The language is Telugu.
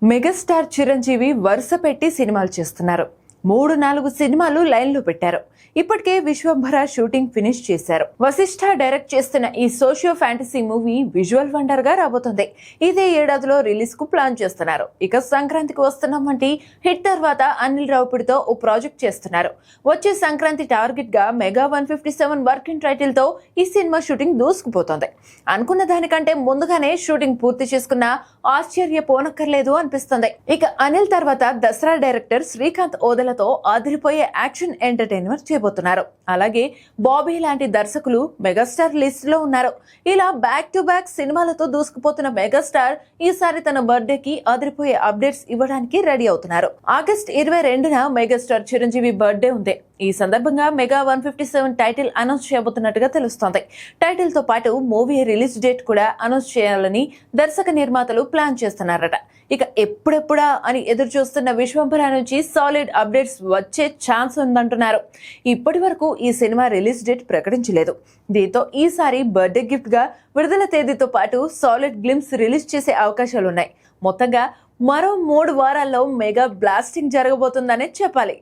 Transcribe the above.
మెగాస్టార్ చిరంజీవి వరుస పెట్టి సినిమాలు చేస్తున్నారు. 3-4 సినిమాలు లైన్లో పెట్టారు. ఇప్పటికే విశ్వంభర షూటింగ్ ఫినిష్ చేశారు. వశిష్ఠ డైరెక్ట్ చేస్తున్న ఈ socio fantasy movie visual wonder గా రాబోతుంది. ఇదే ఏడాదిలో రిలీజ్ కు ప్లాన్ చేస్తున్నారు. ఇక సంక్రాంతికి వస్తున్నాం వంటి హిట్ తర్వాత అనిల్ రావుపూడితో ఓ ప్రాజెక్ట్ చేస్తున్నారు. వచ్చే సంక్రాంతి టార్గెట్ గా మెగా 157 వర్కింగ్ టైటిల్ తో ఈ సినిమా షూటింగ్ దూసుకుపోతోంది. అనుకున్న దానికంటే ముందుగానే షూటింగ్ పూర్తి చేసుకున్న ఆశ్చర్యపోనక్కర్లేదు అనిపిస్తుంది. ఇక అనిల్ తర్వాత దసరా డైరెక్టర్ శ్రీకాంత్ ఓదెలతో అదిరిపోయే యాక్షన్ ఎంటర్టైనర్ చేయబోతున్నారు. అలాగే బాబీ లాంటి దర్శకులు మెగాస్టార్ లిస్ట్ లో ఉన్నారు. ఇలా బ్యాక్ టు బ్యాక్ సినిమాలతో దూసుకుపోతున్న మెగాస్టార్ ఈసారి తన బర్త్డే కి అదిరిపోయే అప్డేట్స్ ఇవ్వడానికి రెడీ అవుతున్నారు. ఆగస్ట్ 22న మెగాస్టార్ చిరంజీవి బర్త్డే ఉంది. ఈ సందర్భంగా మెగా 157 టైటిల్ అనౌన్స్ చేయబోతున్నట్టుగా తెలుస్తోంది. టైటిల్ తో పాటు మూవీ రిలీజ్ డేట్ కూడా అనౌన్స్ చేయాలని దర్శక నిర్మాతలు ప్లాన్ చేస్తున్నారట. ఇక ఎప్పుడెప్పుడా అని ఎదురు చూస్తున్న విశ్వంభర నుంచి సాలిడ్ అప్డేట్స్ వచ్చే ఛాన్స్ ఉందంటున్నారు. ఇప్పటి వరకు ఈ సినిమా రిలీజ్ డేట్ ప్రకటించలేదు. దీంతో ఈసారి బర్త్డే గిఫ్ట్ గా విడుదల తేదీతో పాటు సాలిడ్ గ్లిమ్స్ రిలీజ్ చేసే అవకాశాలున్నాయి. మొత్తంగా మరో 3 వారాల్లో మెగా బ్లాస్టింగ్ జరగబోతుందనే చెప్పాలి.